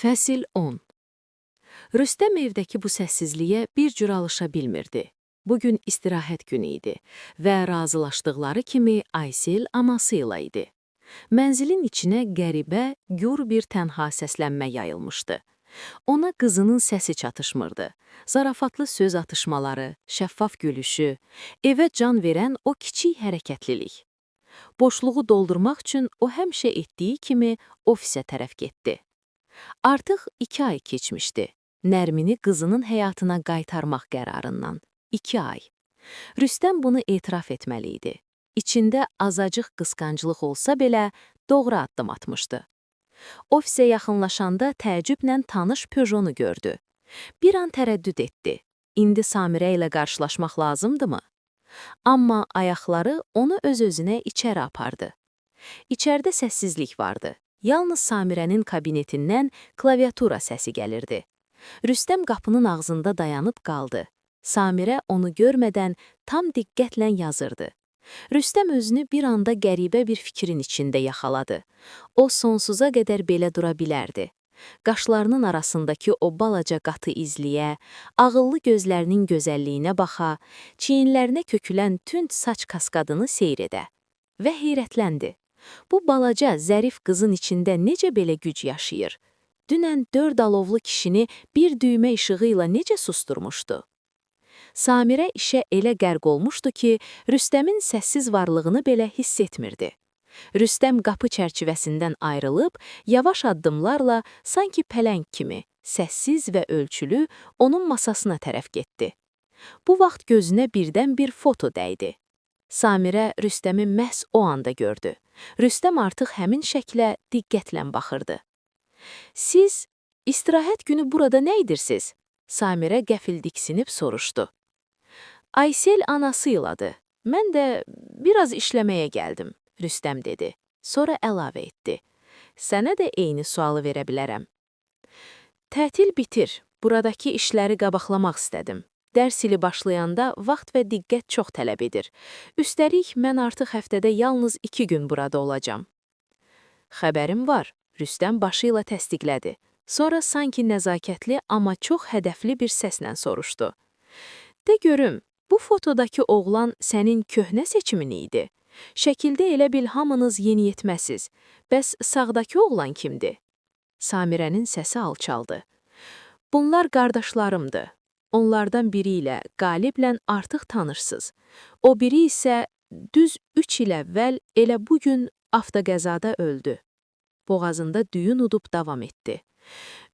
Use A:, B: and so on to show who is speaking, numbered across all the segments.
A: Fəsil 10. Rüstəm evdəki bu səssizliyə bir cür alışa bilmirdi. Bugün istirahət günü idi və razılaşdıqları kimi Aysel anası ilə idi. Mənzilin içinə qəribə, gur bir tənha səslənmə yayılmışdı. Ona qızının səsi çatışmırdı. Zarafatlı söz atışmaları, şəffaf gülüşü, evə can verən o kiçik hərəkətlilik. Boşluğu doldurmaq üçün o həmişə etdiyi kimi ofisə tərəf getdi. Artıq 2 ay keçmişdi. Nərmini qızının həyatına qaytarmaq qərarından. 2 ay. Rüstəm bunu etiraf etməli idi. İçində azacıq qısqanclıq olsa belə doğru addım atmışdı. Ofisə yaxınlaşanda təəccüblə tanış Peugeot'u gördü. Bir an tərəddüd etdi. İndi Samirə ilə qarşılaşmaq lazımdımı? Amma ayaqları onu öz-özünə içəri apardı. İçəridə səssizlik vardı. Yalnız Samirənin kabinetindən klaviatura səsi gəlirdi. Rüstəm qapının ağzında dayanıb qaldı. Samirə onu görmədən tam diqqətlə yazırdı. Rüstəm özünü bir anda qəribə bir fikrin içində yaxaladı. O sonsuza qədər belə dura bilərdi. Qaşlarının arasındakı o balaca qatı izliyə, ağıllı gözlərinin gözəlliyinə baxa, çiyinlərinə kökülən tünd saç kaskadını seyr edə və heyrətləndi. Bu balaca, zərif qızın içində necə belə güc yaşayır? Dünən 4 alovlu kişini bir düymə işığı ilə necə susturmuşdu? Samirə işə elə qərq olmuşdu ki, Rüstəmin səssiz varlığını belə hiss etmirdi. Rüstəm qapı çərçivəsindən ayrılıb, yavaş addımlarla, sanki pələng kimi, səssiz və ölçülü onun masasına tərəf getdi. Bu vaxt gözünə birdən bir foto dəydi. Samirə Rüstəmi məhz o anda gördü. Rüstəm artıq həmin şəklə diqqətlə baxırdı. "Siz istirahət günü burada nə edirsiniz?" Samirə qəfil diksinib soruşdu. "Aysel anası iladı. Mən də biraz işləməyə gəldim," Rüstəm dedi. Sonra əlavə etdi. "Sənə də eyni sualı verə bilərəm." "Tətil bitir. Buradakı işləri qabaqlamaq istədim. Dərs ili başlayanda vaxt və diqqət çox tələb edir. Üstəlik, mən artıq həftədə yalnız 2 gün burada olacam." "Xəbərim var," Rüstəm başı ilə təsdiqlədi. Sonra sanki nəzakətli, amma çox hədəfli bir səslə soruşdu. "De görüm, bu fotodakı oğlan sənin köhnə seçimin idi. Şəkildə elə bil hamınız yeniyetməsiz. Bəs sağdakı oğlan kimdir?" Samirənin səsi alçaldı. "Bunlar qardaşlarımdır. Onlardan biri ilə, Qaliblə artıq tanışsınız. O biri isə düz 3 il əvvəl elə bugün avtoqəzada öldü." Boğazında düyün udub davam etdi.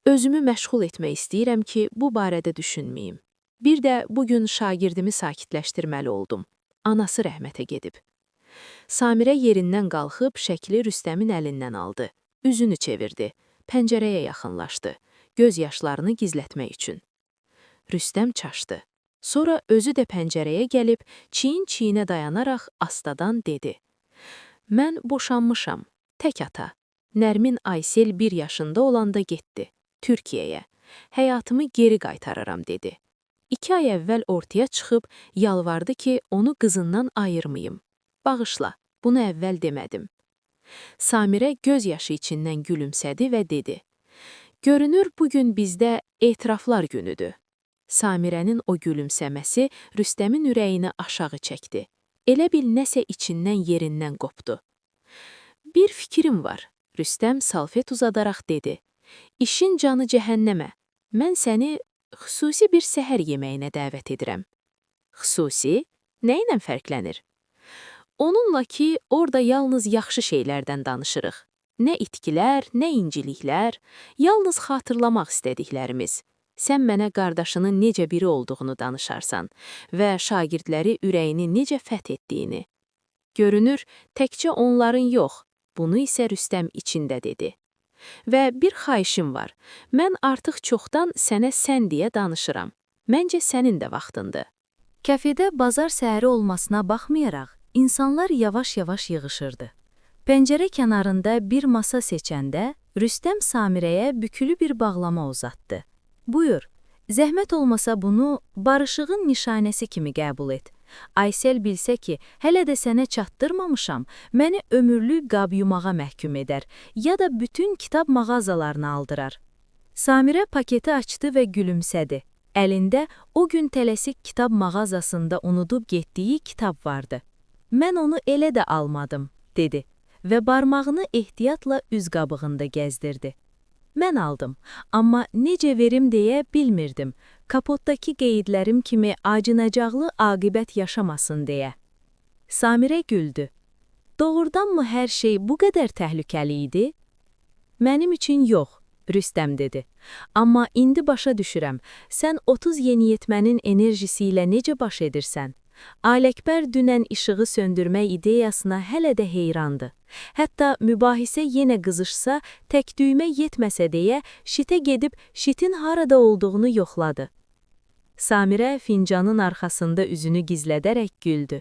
A: "Özümü məşğul etmək istəyirəm ki, bu barədə düşünməyim. Bir də bugün şagirdimi sakitləşdirməli oldum. Anası rəhmətə gedib." Samirə yerindən qalxıb şəkli Rüstəmin əlindən aldı. Üzünü çevirdi. Pəncərəyə yaxınlaşdı. Göz yaşlarını gizlətmək üçün. Rüstəm çaşdı. Sonra özü də pəncərəyə gəlib, çiyin-çiyinə dayanaraq astadan dedi. "Mən boşanmışam, tək ata. Nərmin Aysel 1 yaşında olanda getdi, Türkiyəyə. Həyatımı geri qaytarıram," dedi. 2 ay əvvəl ortaya çıxıb, yalvardı ki, onu qızından ayırmayım. "Bağışla, bunu əvvəl demədim." Samirə göz yaşı içindən gülümsədi və dedi. "Görünür, bugün bizdə etiraflar günüdür." Samirənin o gülümsəməsi Rüstəmin ürəyini aşağı çəkdi. Elə bil nəsə içindən yerindən qopdu. "Bir fikrim var," Rüstəm salfet uzadaraq dedi. "İşin canı cəhənnəmə. Mən səni xüsusi bir səhər yeməyinə dəvət edirəm." "Xüsusi? Nə ilə fərqlənir?" "Onunla ki, orada yalnız yaxşı şeylərdən danışırıq. Nə itkilər, nə inciliklər, yalnız xatırlamaq istədiklərimiz. Sən mənə qardaşının necə biri olduğunu danışarsan və şagirdləri ürəyini necə fəth etdiyini. Görünür, təkcə onların yox, bunu isə Rüstəm içində dedi. Və bir xahişim var, mən artıq çoxdan sənə sən deyə danışıram. Məncə sənin də vaxtındır." Kafedə bazar səhəri olmasına baxmayaraq, insanlar yavaş-yavaş yığışırdı. Pəncərə kənarında bir masa seçəndə, Rüstəm Samirəyə bükülü bir bağlama uzatdı. "Buyur, zəhmət olmasa bunu barışığın nişanəsi kimi qəbul et. Aysel bilsə ki, hələ də sənə çatdırmamışam, məni ömürlük qab yumağa məhkum edər, ya da bütün kitab mağazalarını aldırar."
B: Samirə paketi açdı və gülümsədi. Əlində o gün tələsik kitab mağazasında unudub getdiyi kitab vardı. "Mən onu elə də almadım," dedi və barmağını ehtiyatla üz qabığında gəzdirdi. "Mən aldım, amma necə verim deyə bilmirdim. Kapotdakı qeydlərim kimi acınacaqlı aqibət yaşamasın deyə." Samirə güldü. "Doğrudanmı hər şey bu qədər təhlükəli idi?" "Mənim üçün yox," Rüstəm dedi. "Amma indi başa düşürəm, sən 30 yeniyetmənin enerjisi ilə necə baş edirsən? Aləkbər dünən işığı söndürmək ideyasına hələ də heyrandı. Hətta mübahisə yenə qızışsa, tək düymə yetməsə deyə şitə gedib şitin harada olduğunu yoxladı." Samirə fincanın arxasında üzünü gizlədərək güldü.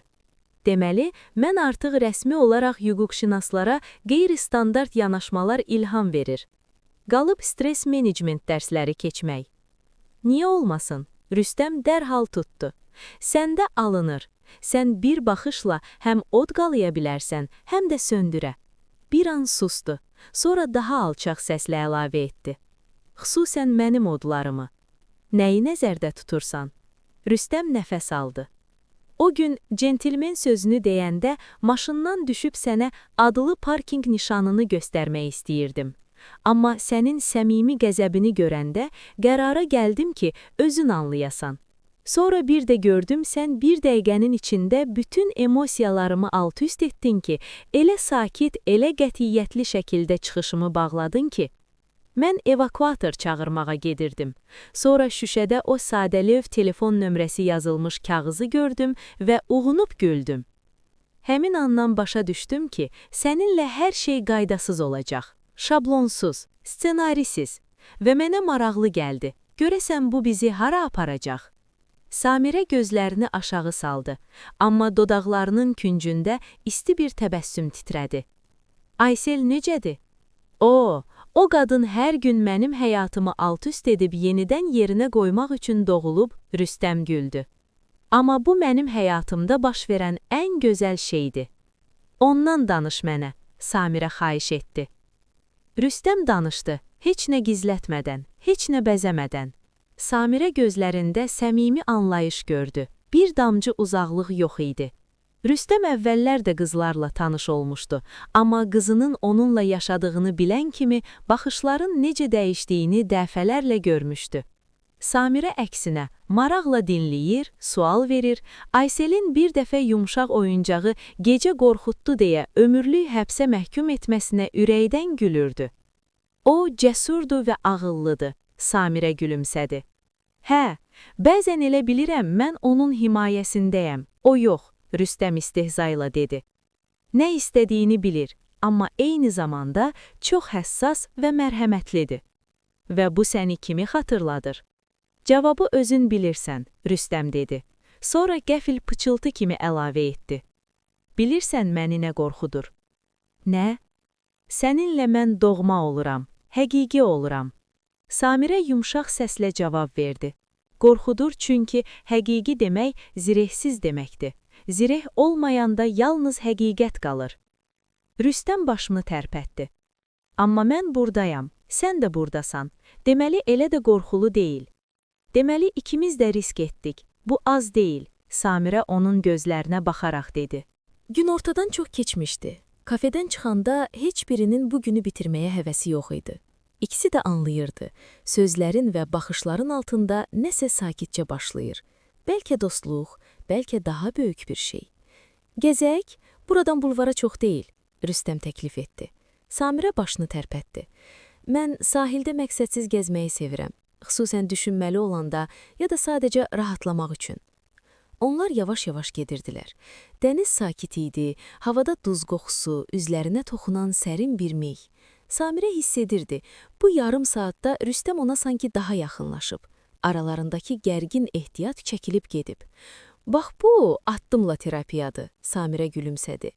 B: "Deməli, mən artıq rəsmi olaraq hüquqşünaslara qeyri-standart yanaşmalar ilham verir. Qalıb stres menecment dərsləri keçmək." "Niyə olmasın?" Rüstəm dərhal tutdu. "Səndə alınır. Sən bir baxışla həm od qalaya bilərsən, həm də söndürə." Bir an sustu. Sonra daha alçaq səslə əlavə etdi. "Xüsusən mənim odlarımı. Nəyi nəzərdə tutursan?" Rüstəm nəfəs aldı. "O gün centilmen sözünü deyəndə maşından düşüb sənə adlı parking nişanını göstərmək istəyirdim. Amma sənin səmimi qəzəbini görəndə qərara gəldim ki, özün anlayasan. Sonra bir də gördüm sən bir dəqiqənin içində bütün emosiyalarımı alt-üst etdin ki, elə sakit, elə qətiyyətli şəkildə çıxışımı bağladın ki, mən evakuator çağırmağa gedirdim. Sonra şüşədə o sadəlöv telefon nömrəsi yazılmış kağızı gördüm və uğunub güldüm. Həmin andan başa düşdüm ki, səninlə hər şey qaydasız olacaq. Şablonsuz, ssenarisiz və mənə maraqlı gəldi. Görəsən bu bizi hara aparacaq?" Samirə gözlərini aşağı saldı, amma dodaqlarının küncündə isti bir təbəssüm titrədi. "Aysel necədir?" O qadın hər gün mənim həyatımı alt-üst edib yenidən yerinə qoymaq üçün doğulub," Rüstəm güldü. "Amma bu mənim həyatımda baş verən ən gözəl şeydir." "Ondan danış mənə," Samirə xahiş etdi. Rüstəm danışdı, heç nə gizlətmədən, heç nə bəzəmədən. Samirə gözlərində səmimi anlayış gördü. Bir damcı uzaqlıq yox idi. Rüstəm əvvəllər də qızlarla tanış olmuşdu, amma qızının onunla yaşadığını bilən kimi baxışların necə dəyişdiyini dəfələrlə görmüşdü. Samirə əksinə maraqla dinləyir, sual verir, Ayselin bir dəfə yumşaq oyuncağı gecə qorxutdu deyə ömürlük həbsə məhkum etməsinə ürəkdən gülürdü. O cəsurdu və ağıllıdır, Samirə gülümsədi. "Hə, bəzən elə bilirəm mən onun himayəsindəyəm, o yox," Rüstəm istehzayla dedi. "Nə istədiyini bilir, amma eyni zamanda çox həssas və mərhəmətlidir. Və bu səni kimi xatırladır?" "Cavabı özün bilirsən," Rüstəm dedi. Sonra qəfil pıçıltı kimi əlavə etdi. "Bilirsən məni nə qorxudur?" "Nə?" "Səninlə mən doğma oluram, həqiqi oluram." Samirə yumşaq səslə cavab verdi. "Qorxudur çünki həqiqi demək zirehsiz deməkdir. Zireh olmayanda yalnız həqiqət qalır." Rüstəm başını tərpətdi. "Amma mən burdayam, sən də burdasan. Deməli elə də qorxulu deyil." "Deməli ikimiz də risk etdik. Bu az deyil," Samirə onun gözlərinə baxaraq dedi.
A: Gün ortadan çox keçmişdi. Kafedən çıxanda heç birinin bu günü bitirməyə həvəsi yox idi. İkisi də anlayırdı. Sözlərin və baxışların altında nəsə sakitcə başlayır. Bəlkə dostluq, bəlkə daha böyük bir şey. "Gəzək, buradan bulvara çox deyil," Rüstəm təklif etdi. Samirə başını tərpətdi. "Mən sahildə məqsədsiz gəzməyi sevirəm, xüsusən düşünməli olanda ya da sadəcə rahatlamaq üçün." Onlar yavaş-yavaş gedirdilər. Dəniz sakit idi, havada duz qoxusu, üzlərinə toxunan sərin bir mey. Samirə hiss edirdi, bu yarım saatda Rüstəm ona sanki daha yaxınlaşıb. Aralarındakı gərgin ehtiyat çəkilib gedib. "Bax bu, addımla terapiyadır," Samirə gülümsədi.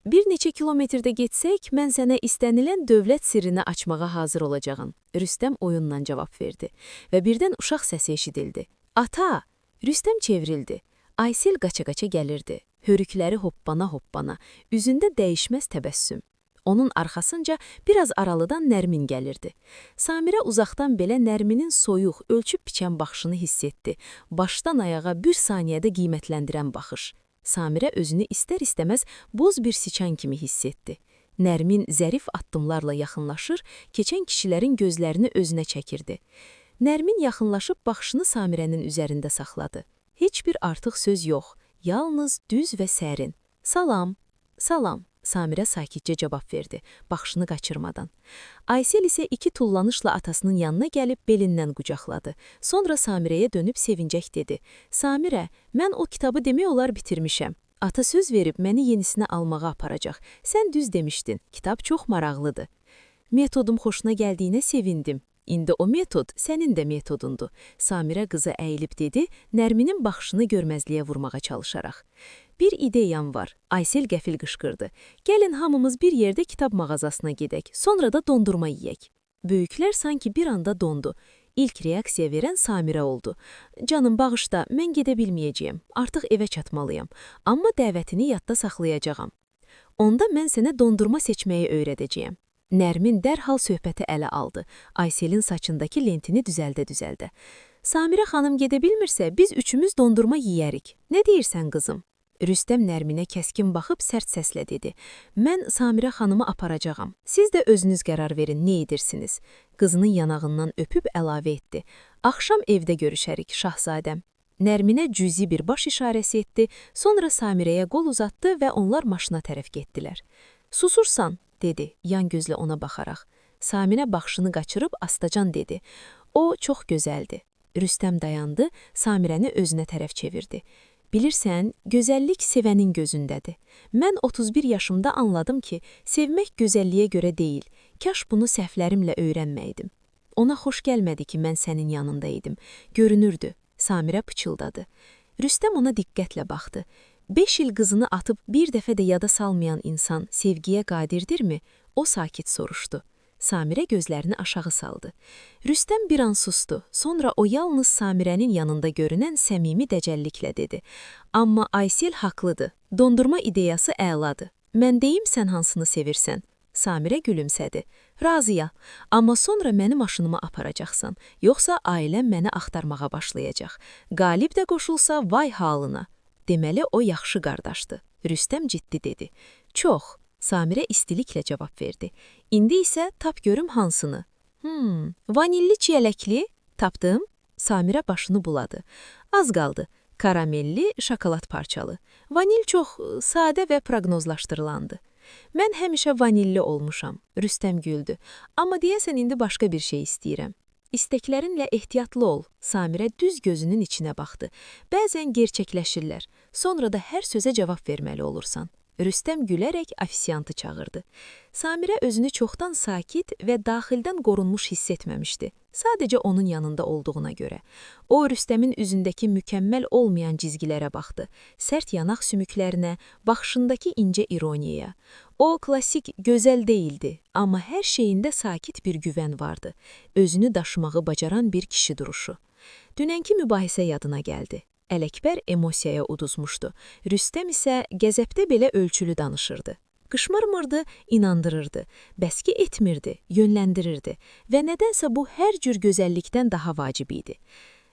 A: "Bir neçə kilometrdə getsək, mən sənə istənilən dövlət sirrini açmağa hazır olacağam," Rüstəm oyunla cavab verdi. Və birdən uşaq səsi eşidildi. "Ata!" Rüstəm çevrildi. Aysel qaça-qaça gəlirdi. Hörükləri hoppana-hoppana, üzündə dəyişməz təbəssüm. Onun arxasınca biraz aralıdan Nərmin gəlirdi. Samirə uzaqdan belə Nərminin soyuq, ölçüb biçən baxışını hiss etdi. Başdan ayağa bir saniyədə qiymətləndirən baxış. Samirə özünü istər-istəməz boz bir siçan kimi hiss etdi. Nərmin zərif addımlarla yaxınlaşır, keçən kişilərin gözlərini özünə çəkirdi. Nərmin yaxınlaşıb baxışını Samirənin üzərində saxladı. Heç bir artıq söz yox, yalnız düz və sərin. Salam, salam, Samirə sakitcə cavab verdi, baxışını qaçırmadan. Aysel isə iki tullanışla atasının yanına gəlib belindən qucaqladı. Sonra Samirəyə dönüb sevincək dedi. Samirə, mən o kitabı demək olar bitirmişəm. Ata söz verib məni yenisini almağa aparacaq. Sən düz demişdin, kitab çox maraqlıdır. Metodum xoşuna gəldiyinə sevindim. İndi o metod sənin də metodundur. Samirə qıza əyilib dedi, Nərminin baxışını görməzliyə vurmağa çalışaraq. Bir ideyam var, Aysel qəfil qışqırdı. Gəlin hamımız bir yerdə kitab mağazasına gedək, sonra da dondurma yeyək. Böyüklər sanki bir anda dondu. İlk reaksiya verən Samirə oldu. Canım bağışda, mən gedə bilməyəcəyəm, artıq evə çatmalıyam, amma dəvətini yadda saxlayacağam. Onda mən sənə dondurma seçməyi öyrədəcəyəm. Nərmin dərhal söhbəti ələ aldı. Ayselin saçındakı lentini düzəldə-düzəldə. Samirə xanım gedə bilmirsə, biz üçümüz dondurma yeyərik. Nə deyirsən qızım? Rüstəm Nərminə kəskin baxıb sərt səslə dedi. Mən Samirə xanımı aparacağam. Siz də özünüz qərar verin, nə edirsiniz? Qızının yanağından öpüb əlavə etdi. Axşam evdə görüşərik, şahzadəm. Nərminə cüzi bir baş işarəsi etdi, sonra Samirəyə qol uzatdı və onlar maşına tərəf getdilər. Susursan, dedi, yan gözlə ona baxaraq. Samirə baxışını qaçırıb astacan dedi. O çox gözəldir. Rüstəm dayandı, Samirəni özünə tərəf çevirdi. Bilirsən, gözəllik sevənin gözündədir. Mən 31 yaşımda anladım ki, sevmək gözəlliyə görə deyil. Kaş bunu səhvlərimlə öyrənməydim. Ona xoş gəlmədi ki, mən sənin yanında idim. Görünürdü. Samirə pıçıldadı. Rüstəm ona diqqətlə baxdı. 5 il qızını atıb bir dəfə də yada salmayan insan sevgiyə qadirdirmi? O sakit soruşdu. Samirə gözlərini aşağı saldı. Rüstəm bir an sustu, sonra o yalnız Samirənin yanında görünən səmimi dəcəlliklə dedi. Amma Aysel haqlıdır, dondurma ideyası əladır. Mən deyim sən hansını sevirsən? Samirə gülümsədi. Razıya, amma sonra məni maşınıma aparacaqsan, yoxsa ailəm məni axtarmağa başlayacaq. Qalib də qoşulsa vay halına. Deməli, o yaxşı qardaşdı. Rüstəm ciddi dedi. Çox. Samirə istiliklə cavab verdi. İndi isə tap görüm hansını. Vanilli çiyələkli? Tapdım. Samirə başını buladı. Az qaldı. Karamelli, şokolad parçalı. Vanil çox sadə və proqnozlaşdırılandı. Mən həmişə vanilli olmuşam. Rüstəm güldü. Amma deyəsən indi başqa bir şey istəyirəm. İstəklərinlə ehtiyatlı ol. Samirə düz gözünün içinə baxdı. Bəzən gerçəkləşirlər. Sonra da hər sözə cavab verməli olursan. Rüstəm gülərək ofisiantı çağırdı. Samirə özünü çoxdan sakit və daxildən qorunmuş hiss etməmişdi. Sadəcə onun yanında olduğuna görə. O, Rüstəmin üzündəki mükəmməl olmayan cizgilərə baxdı. Sərt yanaq sümüklərinə, baxışındakı incə ironiyaya. O, klasik gözəl değildi, amma hər şeyində sakit bir güvən vardı. Özünü daşımağı bacaran bir kişi duruşu. Dünənki mübahisə yadına gəldi. Ələkbər emosiyaya uduzmuşdu. Rüstəm isə qəzəbdə belə ölçülü danışırdı. Qışmırmırdı, inandırırdı, bəski etmirdi, yönləndirirdi və nədənsə bu hər cür gözəllikdən daha vacib idi.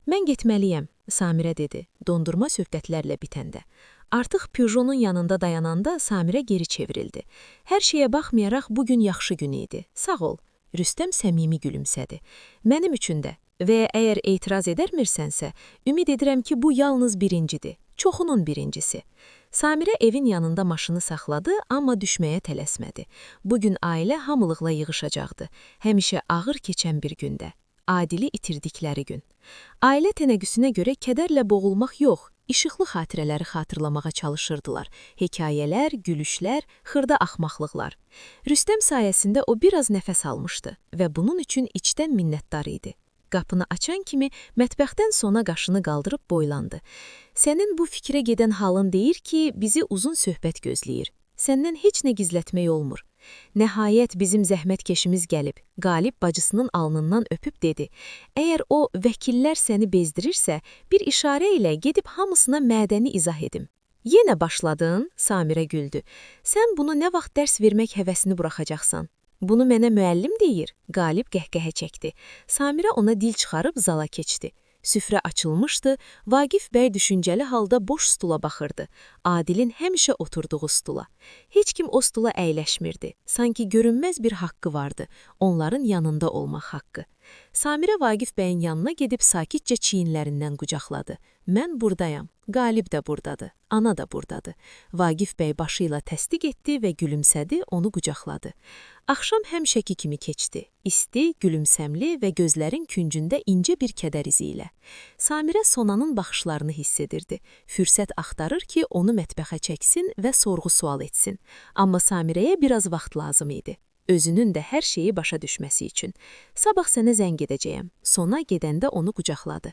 A: Mən getməliyəm, Samirə dedi, dondurma söhbətlərlə bitəndə. Artıq Peugeot'un yanında dayananda Samirə geri çevrildi. Hər şeyə baxmayaraq bugün yaxşı gün idi. Sağ ol. Rüstəm səmimi gülümsədi. Mənim üçün də. Və əgər etiraz edərmirsənsə, ümid edirəm ki, bu yalnız birincidir, çoxunun birincisi. Samirə evin yanında maşını saxladı, amma düşməyə tələsmədi. Bugün ailə hamılıqla yığışacaqdı, həmişə ağır keçən bir gündə, Adili itirdikləri gün. Ailə tənəqüsünə görə kədərlə boğulmaq yox, işıqlı xatirələri xatırlamağa çalışırdılar. Hekayələr, gülüşlər, xırda axmaqlıqlar. Rüstəm sayəsində o biraz nəfəs almışdı və bunun üçün içdən minnətdar idi. Qapını açan kimi mətbəxdən sona qaşını qaldırıb boylandı. Sənin bu fikrə gedən halın deyir ki, bizi uzun söhbət gözləyir. Səndən heç nə gizlətmək olmur. Nəhayət bizim zəhmətkeşimiz gəlib, Qalib bacısının alnından öpüb dedi. Əgər o vəkillər səni bezdirirsə, bir işarə ilə gedib hamısına mədəni izah edim.
C: Yenə başladın, Samirə güldü. Sən bunu nə vaxt dərs vermək həvəsini buraxacaqsan? Bunu mənə müəllim deyir, Qalib qəhqəhə çəkdi. Samirə ona dil çıxarıb zala keçdi. Süfrə açılmışdı, Vaqif bəy düşüncəli halda boş stula baxırdı. Adilin həmişə oturduğu stula. Heç kim o stula əyləşmirdi. Sanki görünməz bir haqqı vardı, onların yanında olmaq haqqı. Samirə Vaqif bəyin yanına gedib sakitcə çiyinlərindən qucaqladı. Mən buradayam, Qalib də buradadır, ana da buradadır. Vaqif bəy başı ilə təsdiq etdi və gülümsədi, onu qucaqladı. Axşam həmişəki kimi keçdi. İsti, gülümsəmli və gözlərin küncündə incə bir kədər izi ilə. Samirə Sonanın baxışlarını hiss edirdi. Fürsət axtarır ki, onu mətbəxə çəksin və sorğu-sual etsin. Amma Samirəyə biraz vaxt lazım idi. Özünün də hər şeyi başa düşməsi üçün. Sabah sənə zəng edəcəyəm. Sona gedəndə onu qucaqladı.